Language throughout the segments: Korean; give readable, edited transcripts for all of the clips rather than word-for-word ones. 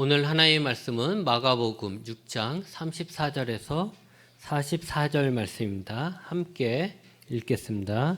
오늘 하나의 말씀은 마가복음 6장 34절에서 44절 말씀입니다. 함께 읽겠습니다.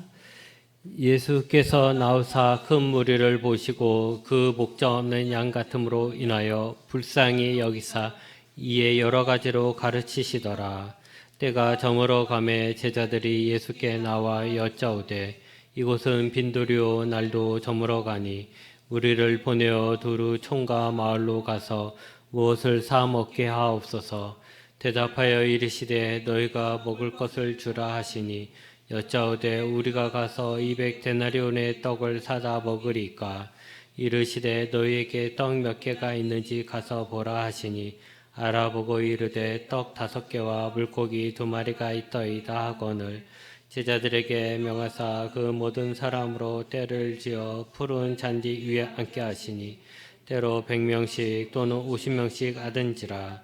예수께서 나오사 큰 무리를 보시고 그 목자 없는 양 같음으로 인하여 불쌍히 여기사 이에 여러 가지로 가르치시더라. 때가 저물어 가매 제자들이 예수께 나와 여짜오되 이곳은 빈도리오 날도 저물어 가니 우리를 보내어 두루 총과 마을로 가서 무엇을 사 먹게 하옵소서. 대답하여 이르시되 너희가 먹을 것을 주라 하시니 여짜오되 우리가 가서 200데나리온의 떡을 사다 먹으리까. 이르시되 너희에게 떡 몇 개가 있는지 가서 보라 하시니 알아보고 이르되 떡 5개와 물고기 2마리가 있더이다 하거늘 제자들에게 명하사 그 모든 사람으로 때를 지어 푸른 잔디 위에 앉게 하시니 때로 100명씩 또는 50명씩 하든지라.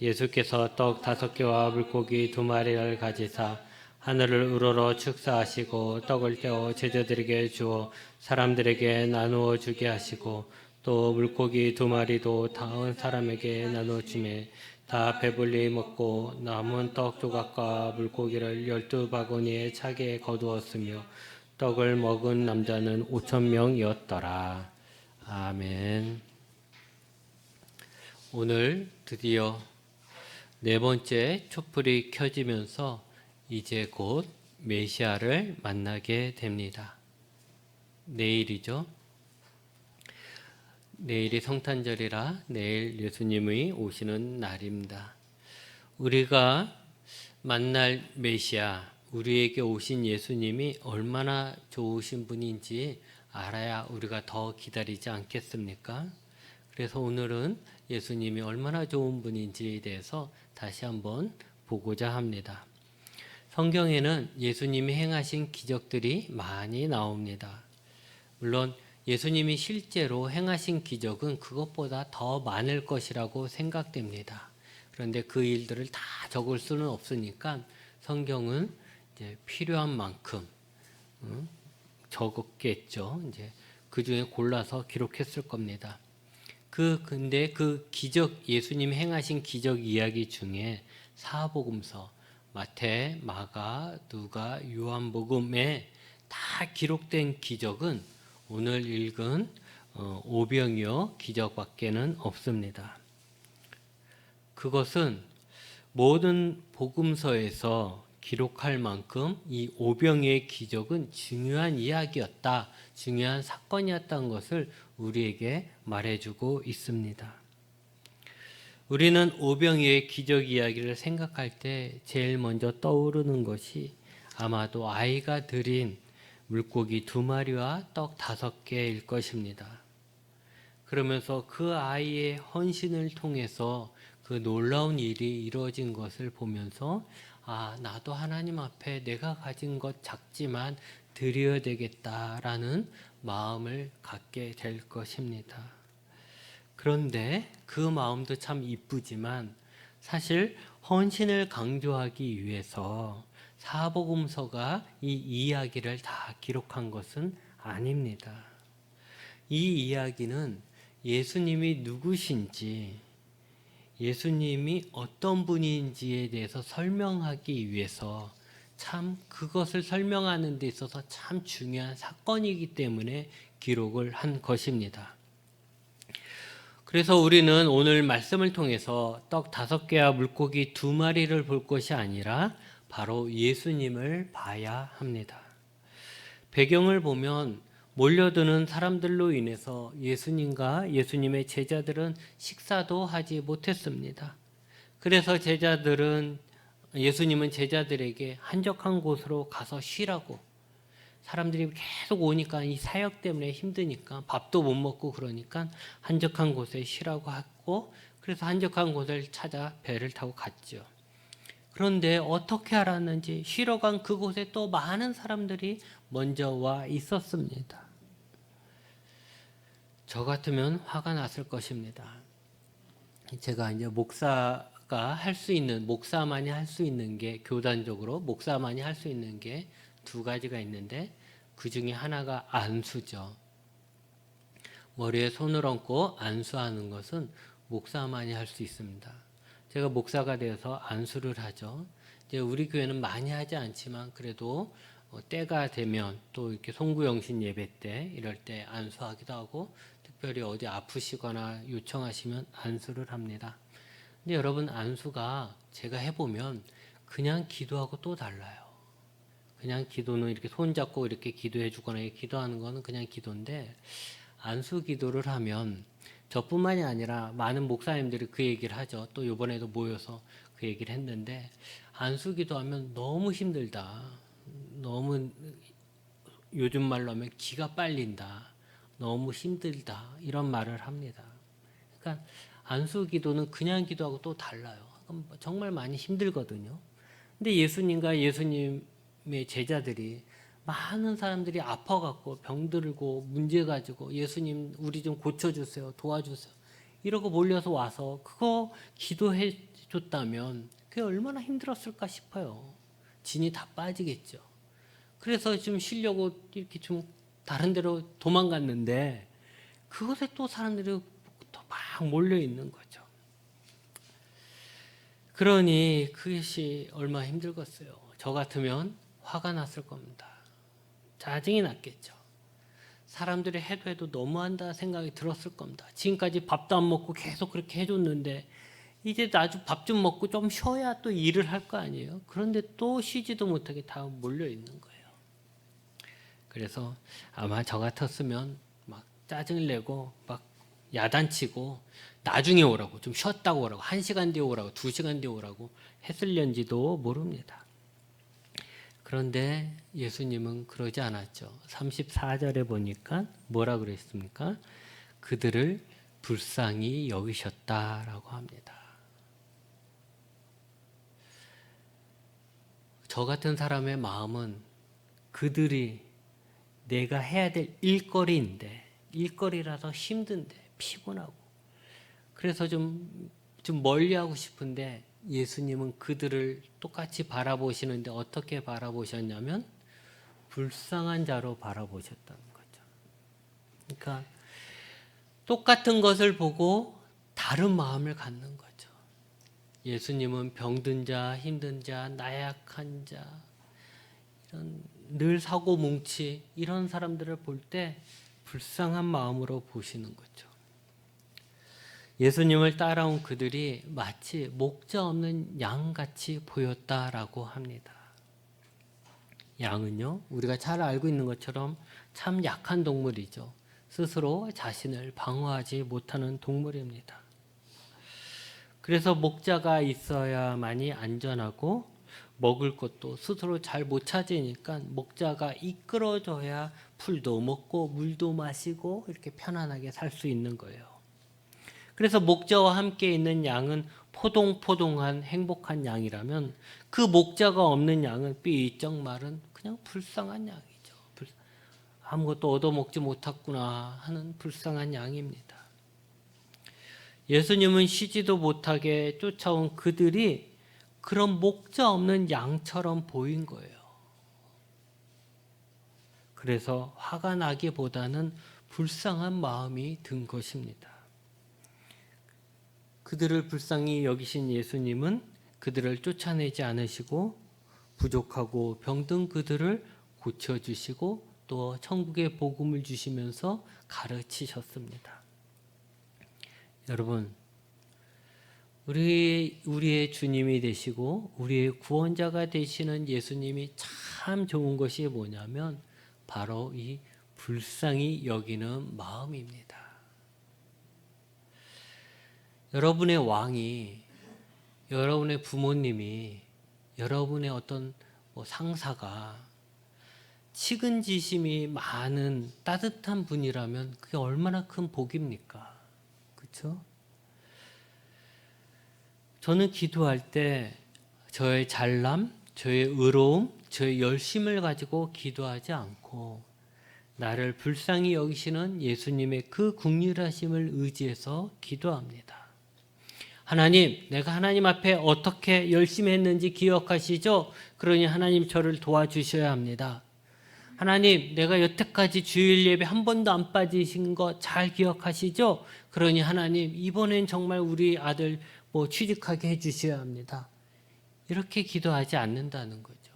예수께서 떡 5개와 물고기 2마리를 가지사 하늘을 우러러 축사하시고 떡을 떼어 제자들에게 주어 사람들에게 나누어 주게 하시고 또 물고기 2마리도 다른 사람에게 나누어 주매 다 배불리 먹고 남은 떡 조각과 물고기를 12바구니에 차게 거두었으며 떡을 먹은 남자는 5,000명이었더라. 아멘. 오늘 드디어 4번째 촛불이 켜지면서 이제 곧 메시아를 만나게 됩니다. 내일이죠. 내일이 성탄절이라 내일 예수님이 오시는 날입니다. 우리가 만날 메시아, 우리에게 오신 예수님이 얼마나 좋으신 분인지 알아야 우리가 더 기다리지 않겠습니까? 그래서 오늘은 예수님이 얼마나 좋은 분인지에 대해서 다시 한번 보고자 합니다. 성경에는 예수님이 행하신 기적들이 많이 나옵니다. 물론 예수님이 실제로 행하신 기적은 그것보다 더 많을 것이라고 생각됩니다. 그런데 그 일들을 다 적을 수는 없으니까 성경은 이제 필요한 만큼 적었겠죠. 이제 그 중에 골라서 기록했을 겁니다. 근데 그 기적, 예수님이 행하신 기적 이야기 중에 사복음서, 마태, 마가, 누가, 요한복음에 다 기록된 기적은 오늘 읽은 오병이어 기적밖에는 없습니다. 그것은 모든 복음서에서 기록할 만큼 이 오병이어의 기적은 중요한 이야기였다, 중요한 사건이었다는 것을 우리에게 말해주고 있습니다. 우리는 오병이어의 기적 이야기를 생각할 때 제일 먼저 떠오르는 것이 아마도 아이가 드린 물고기 2마리와 떡 5개일 것입니다. 그러면서 그 아이의 헌신을 통해서 그 놀라운 일이 이루어진 것을 보면서 나도 하나님 앞에 내가 가진 것 작지만 드려야 되겠다라는 마음을 갖게 될 것입니다. 그런데 그 마음도 참 이쁘지만 사실 헌신을 강조하기 위해서 사복음서가 이 이야기를 다 기록한 것은 아닙니다. 이 이야기는 예수님이 누구신지, 예수님이 어떤 분인지에 대해서 설명하기 위해서 참 그것을 설명하는 데 있어서 참 중요한 사건이기 때문에 기록을 한 것입니다. 그래서 우리는 오늘 말씀을 통해서 떡 5개와 물고기 2마리를 볼 것이 아니라 바로 예수님을 봐야 합니다. 배경을 보면 몰려드는 사람들로 인해서 예수님과 예수님의 제자들은 식사도 하지 못했습니다. 그래서 예수님은 제자들에게 한적한 곳으로 가서 쉬라고, 사람들이 계속 오니까 이 사역 때문에 힘드니까 밥도 못 먹고 그러니까 한적한 곳에 쉬라고 했고, 그래서 한적한 곳을 찾아 배를 타고 갔죠. 그런데 어떻게 알았는지 쉬러 간 그곳에 또 많은 사람들이 먼저 와 있었습니다. 저 같으면 화가 났을 것입니다. 제가 이제 목사만이 할 수 있는 게, 교단적으로 목사만이 할 수 있는 게 2가지가 있는데 그 중에 하나가 안수죠. 머리에 손을 얹고 안수하는 것은 목사만이 할 수 있습니다. 제가 목사가 되어서 안수를 하죠. 이제 우리 교회는 많이 하지 않지만 그래도 때가 되면 또 이렇게 송구영신 예배 때 이럴 때 안수하기도 하고 특별히 어디 아프시거나 요청하시면 안수를 합니다. 근데 여러분 안수가 제가 해보면 그냥 기도하고 또 달라요. 그냥 기도는 이렇게 손잡고 이렇게 기도해 주거나 기도하는 거는 그냥 기도인데 안수 기도를 하면 저뿐만이 아니라 많은 목사님들이 그 얘기를 하죠. 또 이번에도 모여서 그 얘기를 했는데 안수 기도하면 너무 힘들다. 너무 요즘 말로 하면 기가 빨린다. 너무 힘들다. 이런 말을 합니다. 그러니까 안수 기도는 그냥 기도하고 또 달라요. 정말 많이 힘들거든요. 근데 예수님과 예수님의 제자들이 많은 사람들이 아파갖고 병들고 문제 가지고 예수님 우리 좀 고쳐주세요. 도와주세요. 이러고 몰려서 와서 그거 기도해 줬다면 그게 얼마나 힘들었을까 싶어요. 진이 다 빠지겠죠. 그래서 좀 쉬려고 이렇게 좀 다른 데로 도망갔는데 그것에 또 사람들이 또 막 몰려 있는 거죠. 그러니 그것이 얼마나 힘들겠어요. 저 같으면 화가 났을 겁니다. 짜증이 났겠죠. 사람들이 해도 너무한다 생각이 들었을 겁니다. 지금까지 밥도 안 먹고 계속 그렇게 해줬는데 이제 나중 밥 좀 먹고 좀 쉬어야 또 일을 할 거 아니에요. 그런데 또 쉬지도 못하게 다 몰려 있는 거예요. 그래서 아마 저 같았으면 막 짜증을 내고 막 야단치고 나중에 오라고 좀 쉬었다고 오라고 1시간 뒤에 오라고 2시간 뒤에 오라고 했을런지도 모릅니다. 그런데 예수님은 그러지 않았죠. 34절에 보니까 뭐라 그랬습니까? 그들을 불쌍히 여기셨다라고 합니다. 저 같은 사람의 마음은 그들이 내가 해야 될 일거리인데 일거리라서 힘든데 피곤하고 그래서 좀 멀리하고 싶은데 예수님은 그들을 똑같이 바라보시는데 어떻게 바라보셨냐면 불쌍한 자로 바라보셨다는 거죠. 그러니까 똑같은 것을 보고 다른 마음을 갖는 거죠. 예수님은 병든 자, 힘든 자, 나약한 자, 이런 늘 사고 뭉치 이런 사람들을 볼 때 불쌍한 마음으로 보시는 거죠. 예수님을 따라온 그들이 마치 목자 없는 양같이 보였다라고 합니다. 양은요, 우리가 잘 알고 있는 것처럼 참 약한 동물이죠. 스스로 자신을 방어하지 못하는 동물입니다. 그래서 목자가 있어야만이 안전하고 먹을 것도 스스로 잘 못 찾으니까 목자가 이끌어줘야 풀도 먹고 물도 마시고 이렇게 편안하게 살 수 있는 거예요. 그래서 목자와 함께 있는 양은 포동포동한 행복한 양이라면 그 목자가 없는 양은 삐쩍 마른 그냥 불쌍한 양이죠. 아무것도 얻어먹지 못했구나 하는 불쌍한 양입니다. 예수님은 쉬지도 못하게 쫓아온 그들이 그런 목자 없는 양처럼 보인 거예요. 그래서 화가 나기보다는 불쌍한 마음이 든 것입니다. 그들을 불쌍히 여기신 예수님은 그들을 쫓아내지 않으시고 부족하고 병든 그들을 고쳐주시고 또 천국의 복음을 주시면서 가르치셨습니다. 여러분, 우리의 주님이 되시고 우리의 구원자가 되시는 예수님이 참 좋은 것이 뭐냐면 바로 이 불쌍히 여기는 마음입니다. 여러분의 왕이, 여러분의 부모님이, 여러분의 어떤 상사가 측은지심이 많은 따뜻한 분이라면 그게 얼마나 큰 복입니까? 그렇죠? 저는 기도할 때 저의 잘남, 저의 의로움, 저의 열심을 가지고 기도하지 않고 나를 불쌍히 여기시는 예수님의 그 긍휼하심을 의지해서 기도합니다. 하나님, 내가 하나님 앞에 어떻게 열심히 했는지 기억하시죠? 그러니 하나님 저를 도와주셔야 합니다. 하나님, 내가 여태까지 주일 예배 한 번도 안 빠지신 거 잘 기억하시죠? 그러니 하나님, 이번엔 정말 우리 아들 취직하게 해주셔야 합니다. 이렇게 기도하지 않는다는 거죠.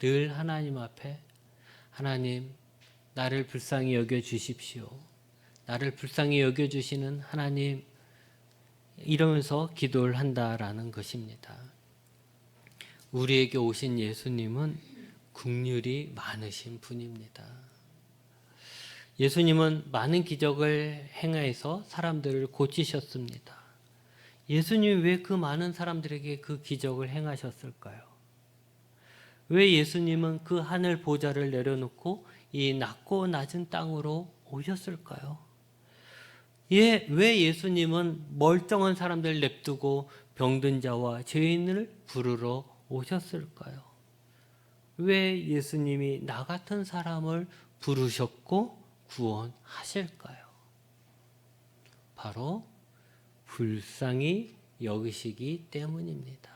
늘 하나님 앞에 하나님, 나를 불쌍히 여겨 주십시오. 나를 불쌍히 여겨 주시는 하나님, 이러면서 기도를 한다라는 것입니다. 우리에게 오신 예수님은 긍휼이 많으신 분입니다. 예수님은 많은 기적을 행하여서 사람들을 고치셨습니다. 예수님이 왜 그 많은 사람들에게 그 기적을 행하셨을까요? 왜 예수님은 그 하늘 보좌를 내려놓고 이 낮고 낮은 땅으로 오셨을까요? 왜 예수님은 멀쩡한 사람들 냅두고 병든 자와 죄인을 부르러 오셨을까요? 왜 예수님이 나 같은 사람을 부르셨고 구원하실까요? 바로 불쌍히 여기시기 때문입니다.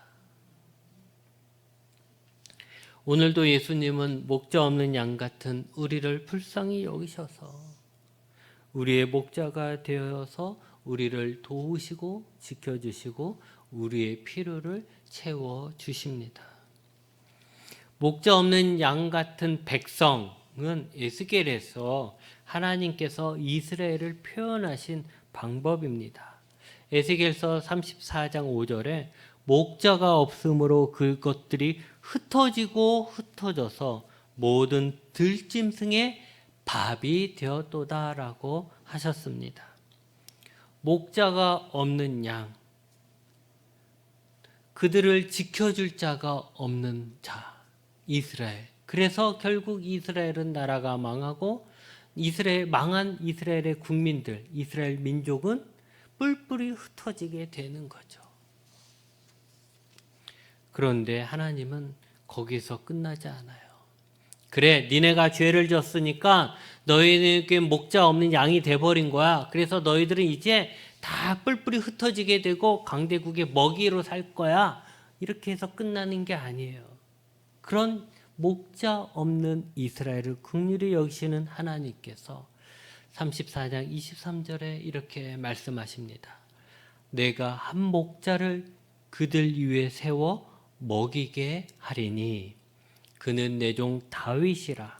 오늘도 예수님은 목자 없는 양 같은 우리를 불쌍히 여기셔서 우리의 목자가 되어서 우리를 도우시고 지켜주시고 우리의 필요를 채워주십니다. 목자 없는 양 같은 백성은 에스겔에서 하나님께서 이스라엘을 표현하신 방법입니다. 에스겔서 34장 5절에 목자가 없으므로 그것들이 흩어지고 흩어져서 모든 들짐승의 밥이 되었도다라고 하셨습니다. 목자가 없는 양, 그들을 지켜줄 자가 없는 자, 이스라엘. 그래서 결국 이스라엘은 나라가 망하고 망한 이스라엘의 국민들, 이스라엘 민족은 뿔뿔이 흩어지게 되는 거죠. 그런데 하나님은 거기서 끝나지 않아요. 그래, 니네가 죄를 졌으니까 너희에게 목자 없는 양이 돼버린 거야. 그래서 너희들은 이제 다 뿔뿔이 흩어지게 되고 강대국의 먹이로 살 거야. 이렇게 해서 끝나는 게 아니에요. 그런 목자 없는 이스라엘을 긍휼히 여기시는 하나님께서 34장 23절에 이렇게 말씀하십니다. 내가 한 목자를 그들 위에 세워 먹이게 하리니 그는 내 종 다윗이라.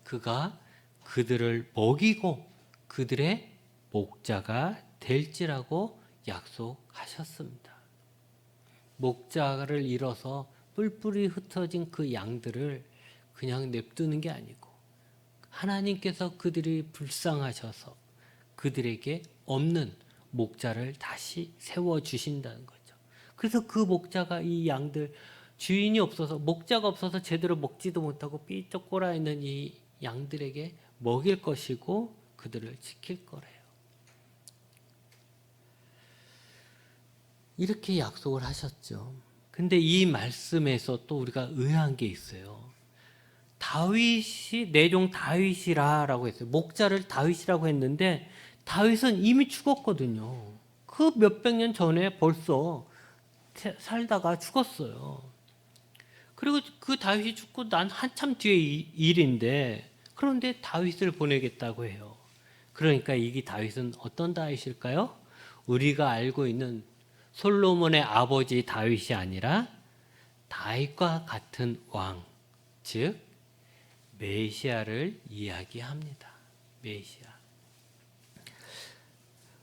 그가 그들을 먹이고 그들의 목자가 될지라고 약속하셨습니다. 목자를 잃어서 뿔뿔이 흩어진 그 양들을 그냥 냅두는 게 아니고 하나님께서 그들이 불쌍하셔서 그들에게 없는 목자를 다시 세워주신다는 거죠. 그래서 그 목자가 이 양들, 주인이 없어서, 목자가 없어서 제대로 먹지도 못하고 삐쩍 꼴아있는 이 양들에게 먹일 것이고 그들을 지킬 거래요. 이렇게 약속을 하셨죠. 근데 이 말씀에서 또 우리가 의아한 게 있어요. 다윗이 내 종 다윗이라라고 했어요. 목자를 다윗이라고 했는데 다윗은 이미 죽었거든요. 그 몇백 년 전에 벌써 살다가 죽었어요. 그리고 그 다윗이 죽고 난 한참 뒤의 일인데 그런데 다윗을 보내겠다고 해요. 그러니까 이게 다윗은 어떤 다윗일까요? 우리가 알고 있는 솔로몬의 아버지 다윗이 아니라 다윗과 같은 왕, 즉 메시아를 이야기합니다. 메시아.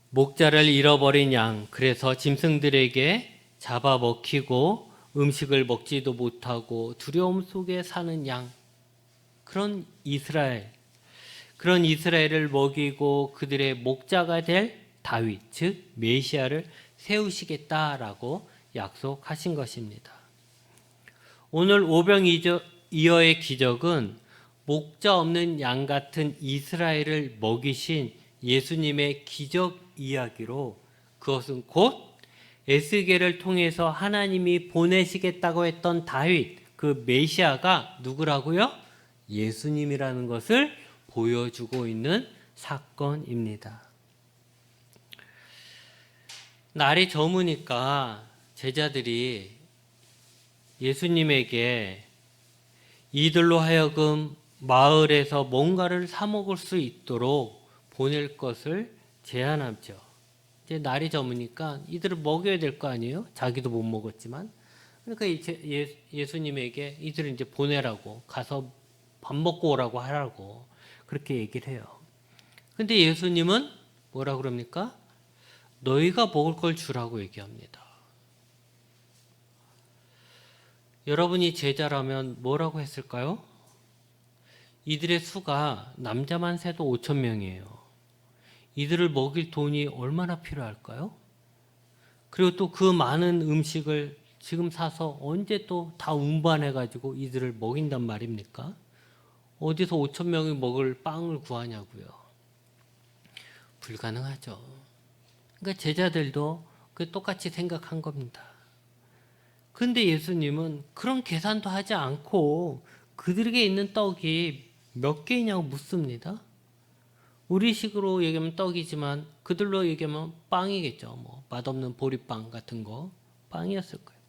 목자를 잃어버린 양, 그래서 짐승들에게 잡아먹히고 음식을 먹지도 못하고 두려움 속에 사는 양, 그런 이스라엘을 먹이고 그들의 목자가 될 다윗, 즉 메시아를 세우시겠다라고 약속하신 것입니다. 오늘 오병이어의 기적은 목자 없는 양 같은 이스라엘을 먹이신 예수님의 기적 이야기로 그것은 곧 에스겔을 통해서 하나님이 보내시겠다고 했던 다윗, 그 메시아가 누구라고요? 예수님이라는 것을 보여주고 있는 사건입니다. 날이 저무니까 제자들이 예수님에게 이들로 하여금 마을에서 뭔가를 사 먹을 수 있도록 보낼 것을 제안하죠. 이제 날이 저무니까 이들을 먹여야 될 거 아니에요? 자기도 못 먹었지만. 그러니까 예수님에게 이들을 이제 보내라고, 가서 밥 먹고 오라고 하라고 그렇게 얘기를 해요. 근데 예수님은 뭐라 그럽니까? 너희가 먹을 걸 주라고 얘기합니다. 여러분이 제자라면 뭐라고 했을까요? 이들의 수가 남자만 세도 5천 명이에요. 이들을 먹일 돈이 얼마나 필요할까요? 그리고 또 그 많은 음식을 지금 사서 언제 또 다 운반해가지고 이들을 먹인단 말입니까? 어디서 5천 명이 먹을 빵을 구하냐고요. 불가능하죠. 그러니까 제자들도 똑같이 생각한 겁니다. 근데 예수님은 그런 계산도 하지 않고 그들에게 있는 떡이 몇 개이냐고 묻습니다. 우리식으로 얘기하면 떡이지만 그들로 얘기하면 빵이겠죠. 뭐 맛없는 보리빵 같은 거 빵이었을 거예요.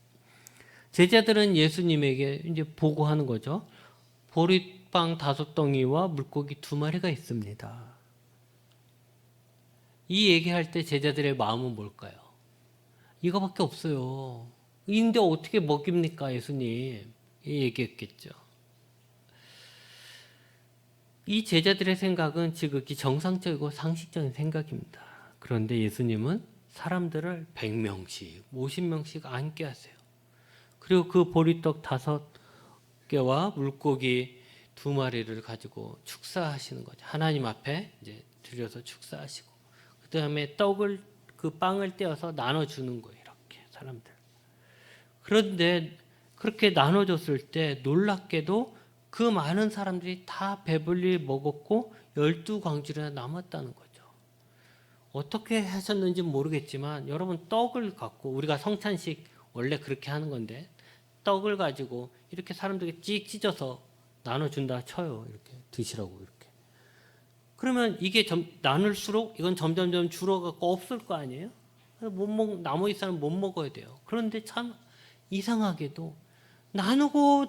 제자들은 예수님에게 이제 보고하는 거죠. 보리빵 5덩이와 물고기 2마리가 있습니다. 이 얘기할 때 제자들의 마음은 뭘까요? 이거밖에 없어요. 인데 어떻게 먹입니까, 예수님? 이 얘기했겠죠. 이 제자들의 생각은 지극히 정상적이고 상식적인 생각입니다. 그런데 예수님은 사람들을 100명씩, 50명씩 앉게 하세요. 그리고 그 보리떡 5개와 물고기 2마리를 가지고 축사하시는 거죠. 하나님 앞에 이제 들여서 축사하시고, 그 다음에 떡을, 그 빵을 떼어서 나눠주는 거예요. 이렇게 사람들. 그런데 그렇게 나눠줬을 때 놀랍게도 그 많은 사람들이 다 배불리 먹었고 12광줄이나 남았다는 거죠. 어떻게 하셨는지 모르겠지만 여러분, 떡을 갖고, 우리가 성찬식 원래 그렇게 하는 건데 떡을 가지고 이렇게 사람들에게 찍 찢어서 나눠준다 쳐요. 이렇게 드시라고 이렇게. 그러면 이게 나눌수록 이건 점점점 줄어갖고 없을 거 아니에요? 나머지 사람 못 먹어야 돼요. 그런데 참 이상하게도 나누고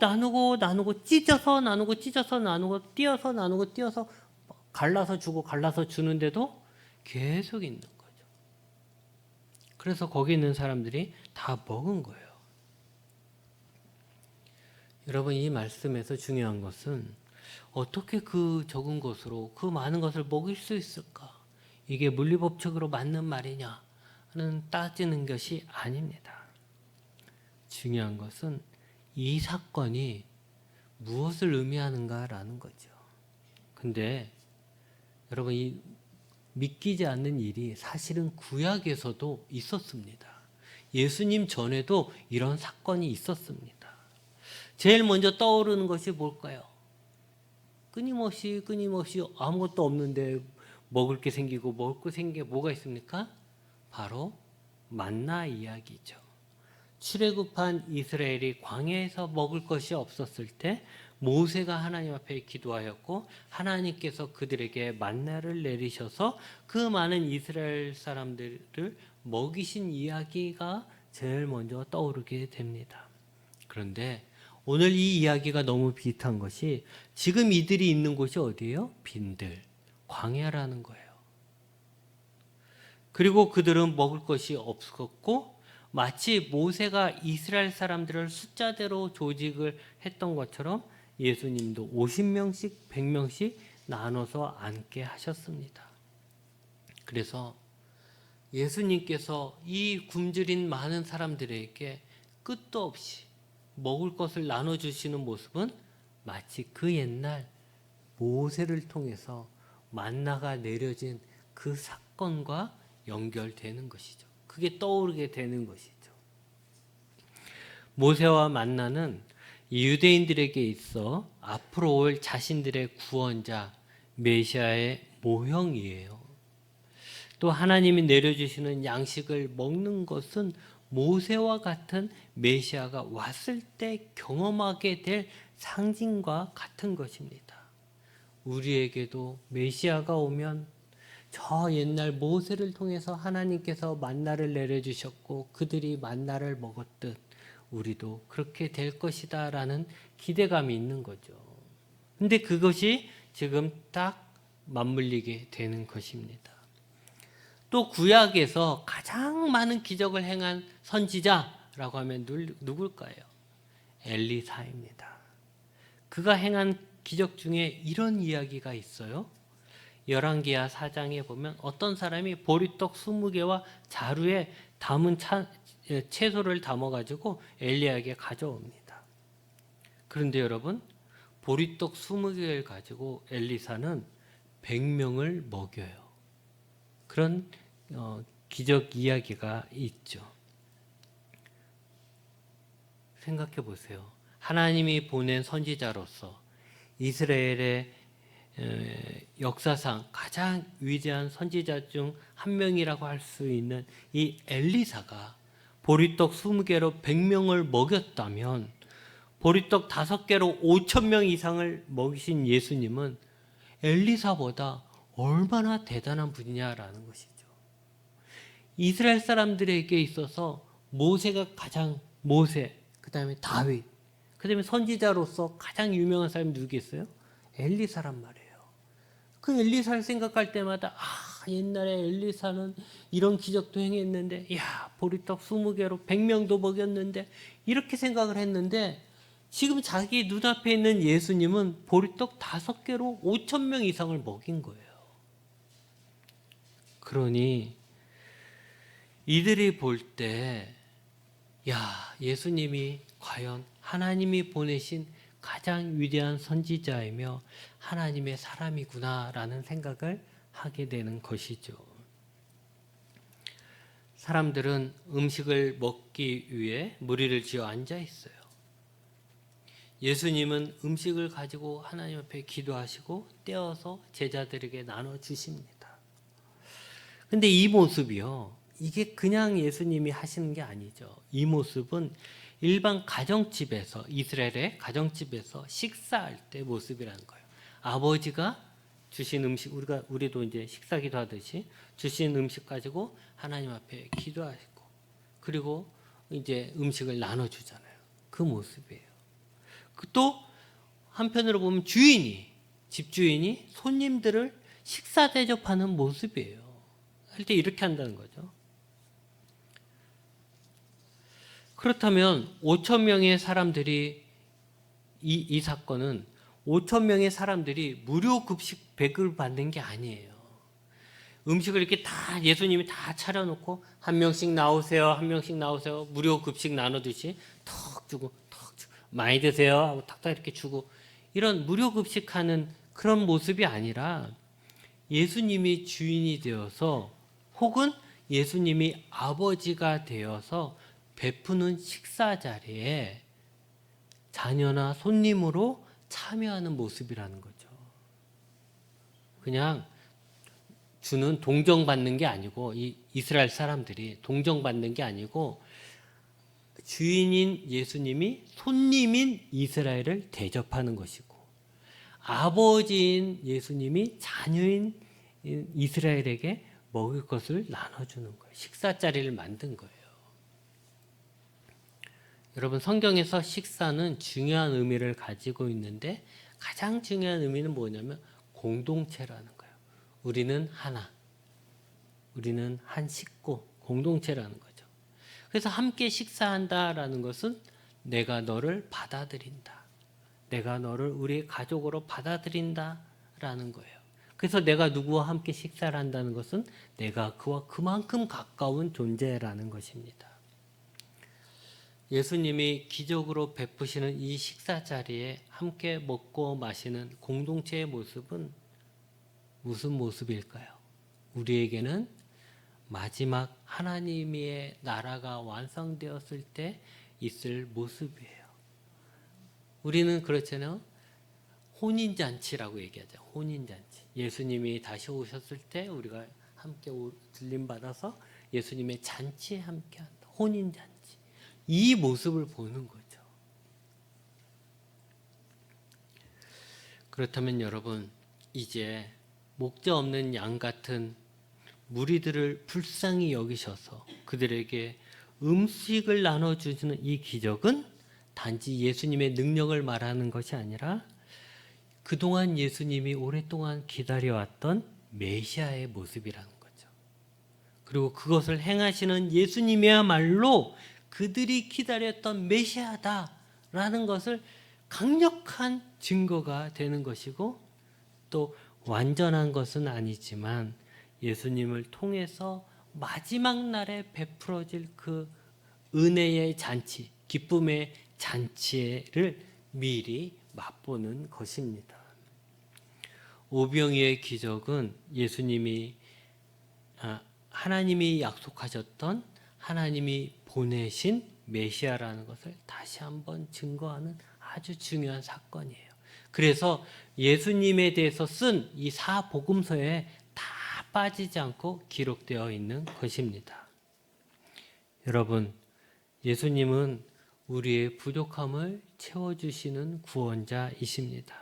찢어서 나누고 띄어서 갈라서 주고 갈라서 주는데도 계속 있는 거죠. 그래서 거기 있는 사람들이 다 먹은 거예요. 여러분, 이 말씀에서 중요한 것은 어떻게 그 적은 것으로 그 많은 것을 먹일 수 있을까? 이게 물리법칙으로 맞는 말이냐는 따지는 것이 아닙니다. 중요한 것은 이 사건이 무엇을 의미하는가라는 거죠. 근데 여러분, 이 믿기지 않는 일이 사실은 구약에서도 있었습니다. 예수님 전에도 이런 사건이 있었습니다. 제일 먼저 떠오르는 것이 뭘까요? 끊임없이 아무것도 없는데 먹을 게 생기고 뭐가 있습니까? 바로 만나 이야기죠. 출애굽한 이스라엘이 광야에서 먹을 것이 없었을 때 모세가 하나님 앞에 기도하였고 하나님께서 그들에게 만나를 내리셔서 그 많은 이스라엘 사람들을 먹이신 이야기가 제일 먼저 떠오르게 됩니다. 그런데 오늘 이 이야기가 너무 비슷한 것이 지금 이들이 있는 곳이 어디예요? 빈들, 광야라는 거예요. 그리고 그들은 먹을 것이 없었고 마치 모세가 이스라엘 사람들을 숫자대로 조직을 했던 것처럼 예수님도 50명씩 100명씩 나눠서 앉게 하셨습니다. 그래서 예수님께서 이 굶주린 많은 사람들에게 끝도 없이 먹을 것을 나눠주시는 모습은 마치 그 옛날 모세를 통해서 만나가 내려진 그 사건과 연결되는 것이죠. 그게 떠오르게 되는 것이죠. 모세와 만나는 유대인들에게 있어 앞으로 올 자신들의 구원자 메시아의 모형이에요. 또 하나님이 내려주시는 양식을 먹는 것은 모세와 같은 메시아가 왔을 때 경험하게 될 상징과 같은 것입니다. 우리에게도 메시아가 오면 저 옛날 모세를 통해서 하나님께서 만나를 내려주셨고 그들이 만나를 먹었듯 우리도 그렇게 될 것이다 라는 기대감이 있는 거죠. 근데 그것이 지금 딱 맞물리게 되는 것입니다. 또 구약에서 가장 많은 기적을 행한 선지자라고 하면 누굴까요? 엘리사입니다. 그가 행한 기적 중에 이런 이야기가 있어요. 열왕기하 4장에 보면 어떤 사람이 보리떡 20개와 자루에 담은 채소를 담아가지고 엘리야에게 가져옵니다. 그런데 여러분, 보리떡 20개를 가지고 엘리사는 100명을 먹여요. 그런 기적 이야기가 있죠. 생각해 보세요. 하나님이 보낸 선지자로서 이스라엘의 역사상 가장 위대한 선지자 중 한 명이라고 할 수 있는 이 엘리사가 보리떡 20개로 100명을 먹였다면, 보리떡 5개로 5,000명 이상을 먹이신 예수님은 엘리사보다 얼마나 대단한 분이냐라는 것이죠. 이스라엘 사람들에게 있어서 모세, 그 다음에 다윗, 그 다음에 선지자로서 가장 유명한 사람이 누구겠어요? 엘리사란 말이에요. 그 엘리사를 생각할 때마다 옛날에 엘리사는 이런 기적도 행했는데, 보리떡 20개로 100명도 먹였는데, 이렇게 생각을 했는데, 지금 자기 눈앞에 있는 예수님은 보리떡 5개로 5,000명 이상을 먹인 거예요. 그러니 이들이 볼 때, 예수님이 과연 하나님이 보내신 가장 위대한 선지자이며 하나님의 사람이구나라는 생각을 하게 되는 것이죠. 사람들은 음식을 먹기 위해 무리를 지어 앉아 있어요. 예수님은 음식을 가지고 하나님 앞에 기도하시고 떼어서 제자들에게 나눠주십니다. 근데 이 모습이요, 이게 그냥 예수님이 하시는 게 아니죠. 이 모습은 일반 가정집에서, 이스라엘의 가정집에서 식사할 때 모습이라는 거예요. 아버지가 주신 음식, 우리도 이제 식사기도 하듯이 주신 음식 가지고 하나님 앞에 기도하시고, 그리고 이제 음식을 나눠주잖아요. 그 모습이에요. 또 한편으로 보면 집주인이 손님들을 식사 대접하는 모습이에요. 할 때 이렇게 한다는 거죠. 그렇다면 5,000명의 사람들이, 이 사건은 5,000명의 사람들이 무료 급식 100을 받는 게 아니에요. 음식을 이렇게 다 예수님이 다 차려놓고 한 명씩 나오세요 무료 급식 나누듯이 턱 주고 많이 드세요 하고 탁탁 이렇게 주고, 이런 무료 급식하는 그런 모습이 아니라 예수님이 주인이 되어서, 혹은 예수님이 아버지가 되어서 베푸는 식사 자리에 자녀나 손님으로 참여하는 모습이라는 거죠. 그냥 동정받는 게 아니고, 이 이스라엘 사람들이 동정받는 게 아니고, 주인인 예수님이 손님인 이스라엘을 대접하는 것이고, 아버지인 예수님이 자녀인 이스라엘에게 먹을 것을 나눠주는 거예요. 식사 자리를 만든 거예요. 여러분, 성경에서 식사는 중요한 의미를 가지고 있는데, 가장 중요한 의미는 뭐냐면 공동체라는 거예요. 우리는 하나, 우리는 한 식구, 공동체라는 거죠. 그래서 함께 식사한다라는 것은 내가 너를 받아들인다, 내가 너를 우리의 가족으로 받아들인다라는 거예요. 그래서 내가 누구와 함께 식사를 한다는 것은 내가 그와 그만큼 가까운 존재라는 것입니다. 예수님이 기적으로 베푸시는 이 식사 자리에 함께 먹고 마시는 공동체의 모습은 무슨 모습일까요? 우리에게는 마지막 하나님의 나라가 완성되었을 때 있을 모습이에요. 우리는 그렇잖아요. 혼인잔치라고 얘기하죠. 혼인잔치. 예수님이 다시 오셨을 때 우리가 함께 들림받아서 예수님의 잔치에 함께한다. 혼인잔치. 이 모습을 보는 거죠. 그렇다면 여러분, 이제 목자 없는 양 같은 무리들을 불쌍히 여기셔서 그들에게 음식을 나눠주시는 이 기적은 단지 예수님의 능력을 말하는 것이 아니라 그동안 예수님이 오랫동안 기다려왔던 메시아의 모습이라는 거죠. 그리고 그것을 행하시는 예수님이야말로 그들이 기다렸던 메시아다라는 것을 강력한 증거가 되는 것이고, 또 완전한 것은 아니지만 예수님을 통해서 마지막 날에 베풀어질 그 은혜의 잔치, 기쁨의 잔치를 미리 맛보는 것입니다. 오병이의 기적은 예수님이 하나님이 약속하셨던, 하나님이 보내신 메시아라는 것을 다시 한번 증거하는 아주 중요한 사건이에요. 그래서 예수님에 대해서 쓴 이 사복음서에 다 빠지지 않고 기록되어 있는 것입니다. 여러분, 예수님은 우리의 부족함을 채워주시는 구원자이십니다.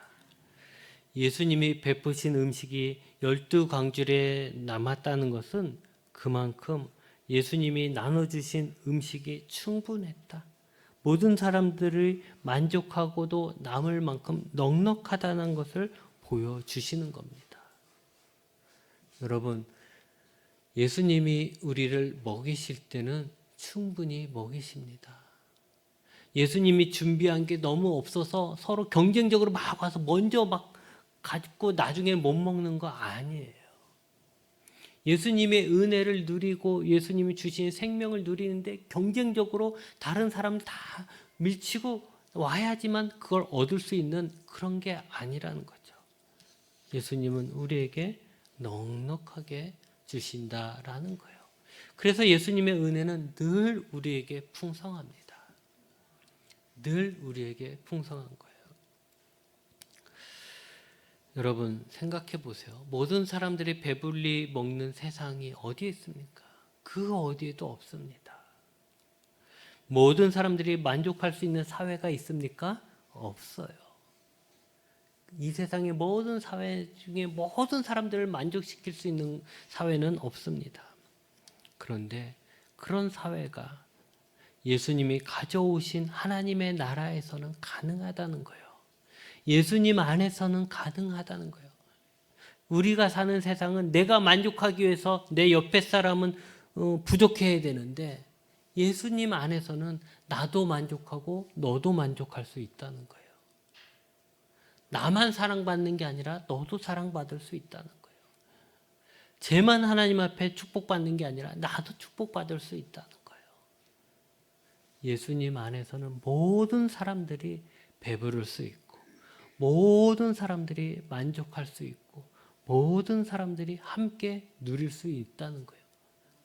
예수님이 베푸신 음식이 12광줄에 남았다는 것은 그만큼 예수님이 나눠주신 음식이 충분했다. 모든 사람들이 만족하고도 남을 만큼 넉넉하다는 것을 보여주시는 겁니다. 여러분, 예수님이 우리를 먹이실 때는 충분히 먹이십니다. 예수님이 준비한 게 너무 없어서 서로 경쟁적으로 막 와서 먼저 막 갖고 나중에 못 먹는 거 아니에요. 예수님의 은혜를 누리고 예수님이 주신 생명을 누리는데 경쟁적으로 다른 사람 다 밀치고 와야지만 그걸 얻을 수 있는 그런 게 아니라는 거죠. 예수님은 우리에게 넉넉하게 주신다라는 거예요. 그래서 예수님의 은혜는 늘 우리에게 풍성합니다. 늘 우리에게 풍성한 거예요. 여러분, 생각해 보세요. 모든 사람들이 배불리 먹는 세상이 어디에 있습니까? 그 어디에도 없습니다. 모든 사람들이 만족할 수 있는 사회가 있습니까? 없어요. 이 세상의 모든 사회 중에 모든 사람들을 만족시킬 수 있는 사회는 없습니다. 그런데 그런 사회가 예수님이 가져오신 하나님의 나라에서는 가능하다는 거예요. 예수님 안에서는 가능하다는 거예요. 우리가 사는 세상은 내가 만족하기 위해서 내 옆에 사람은 부족해야 되는데, 예수님 안에서는 나도 만족하고 너도 만족할 수 있다는 거예요. 나만 사랑받는 게 아니라 너도 사랑받을 수 있다는 거예요. 쟤만 하나님 앞에 축복받는 게 아니라 나도 축복받을 수 있다는 거예요. 예수님 안에서는 모든 사람들이 배부를 수 있고, 모든 사람들이 만족할 수 있고, 모든 사람들이 함께 누릴 수 있다는 거예요.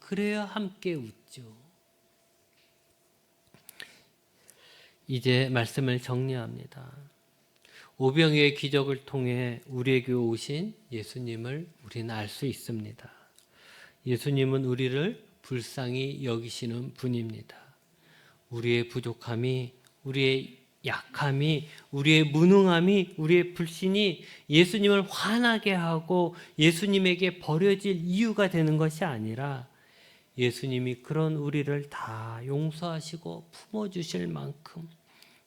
그래야 함께 웃죠. 이제 말씀을 정리합니다. 오병이의 기적을 통해 우리에게 오신 예수님을 우리는 알 수 있습니다. 예수님은 우리를 불쌍히 여기시는 분입니다. 우리의 부족함이, 우리의 약함이, 우리의 무능함이, 우리의 불신이 예수님을 화나게 하고 예수님에게 버려질 이유가 되는 것이 아니라, 예수님이 그런 우리를 다 용서하시고 품어주실 만큼,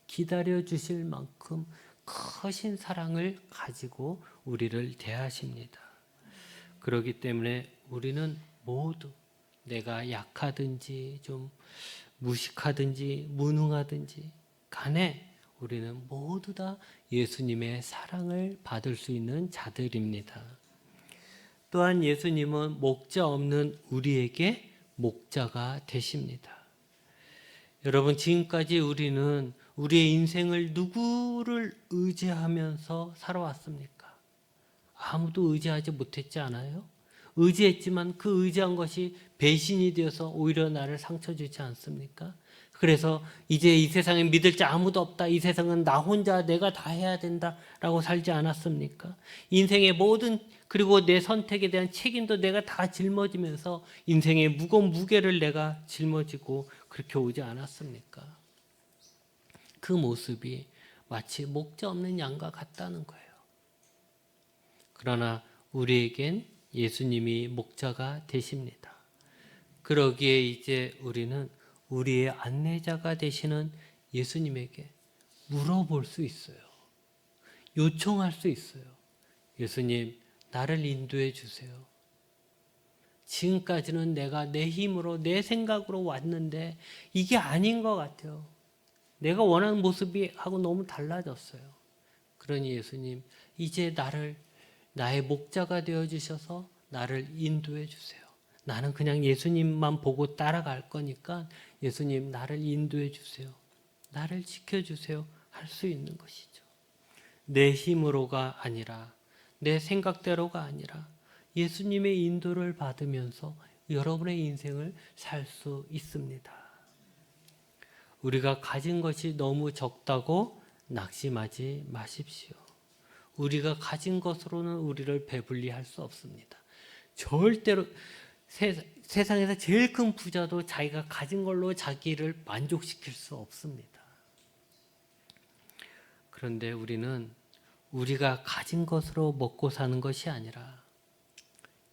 기다려주실 만큼 크신 사랑을 가지고 우리를 대하십니다. 그렇기 때문에 우리는 모두, 내가 약하든지 좀 무식하든지 무능하든지 간에 우리는 모두 다 예수님의 사랑을 받을 수 있는 자들입니다. 또한 예수님은 목자 없는 우리에게 목자가 되십니다. 여러분, 지금까지 우리는 우리의 인생을 누구를 의지하면서 살아왔습니까? 아무도 의지하지 못했지 않아요? 의지했지만 그 의지한 것이 배신이 되어서 오히려 나를 상처 주지 않습니까? 그래서 이제 이 세상에 믿을 자 아무도 없다. 이 세상은 나 혼자 내가 다 해야 된다라고 살지 않았습니까? 인생의 모든, 그리고 내 선택에 대한 책임도 내가 다 짊어지면서 인생의 무거운 무게를 내가 짊어지고 그렇게 오지 않았습니까? 그 모습이 마치 목자 없는 양과 같다는 거예요. 그러나 우리에겐 예수님이 목자가 되십니다. 그러기에 이제 우리는 우리의 안내자가 되시는 예수님에게 물어볼 수 있어요. 요청할 수 있어요. 예수님, 나를 인도해 주세요. 지금까지는 내가 내 힘으로 내 생각으로 왔는데 이게 아닌 것 같아요. 내가 원하는 모습이 하고 너무 달라졌어요. 그러니 예수님, 이제 나의 목자가 되어 주셔서 나를 인도해 주세요. 나는 그냥 예수님만 보고 따라갈 거니까 예수님, 나를 인도해 주세요. 나를 지켜주세요. 할 수 있는 것이죠. 내 힘으로가 아니라, 내 생각대로가 아니라 예수님의 인도를 받으면서 여러분의 인생을 살 수 있습니다. 우리가 가진 것이 너무 적다고 낙심하지 마십시오. 우리가 가진 것으로는 우리를 배불리 할 수 없습니다. 절대로 세상에서 제일 큰 부자도 자기가 가진 걸로 자기를 만족시킬 수 없습니다. 그런데 우리는 우리가 가진 것으로 먹고 사는 것이 아니라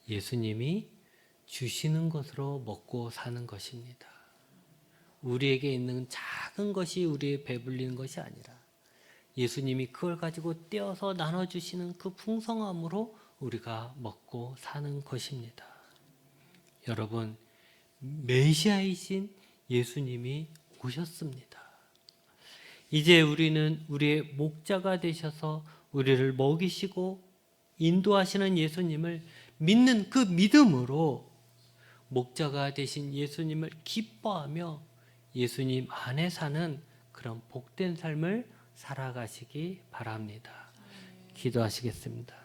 예수님이 주시는 것으로 먹고 사는 것입니다. 우리에게 있는 작은 것이 우리의 배불리는 것이 아니라 예수님이 그걸 가지고 떼어서 나눠주시는 그 풍성함으로 우리가 먹고 사는 것입니다. 여러분, 메시아이신 예수님이 오셨습니다. 이제 우리는 우리의 목자가 되셔서 우리를 먹이시고 인도하시는 예수님을 믿는 그 믿음으로 목자가 되신 예수님을 기뻐하며 예수님 안에 사는 그런 복된 삶을 살아가시기 바랍니다. 기도하시겠습니다.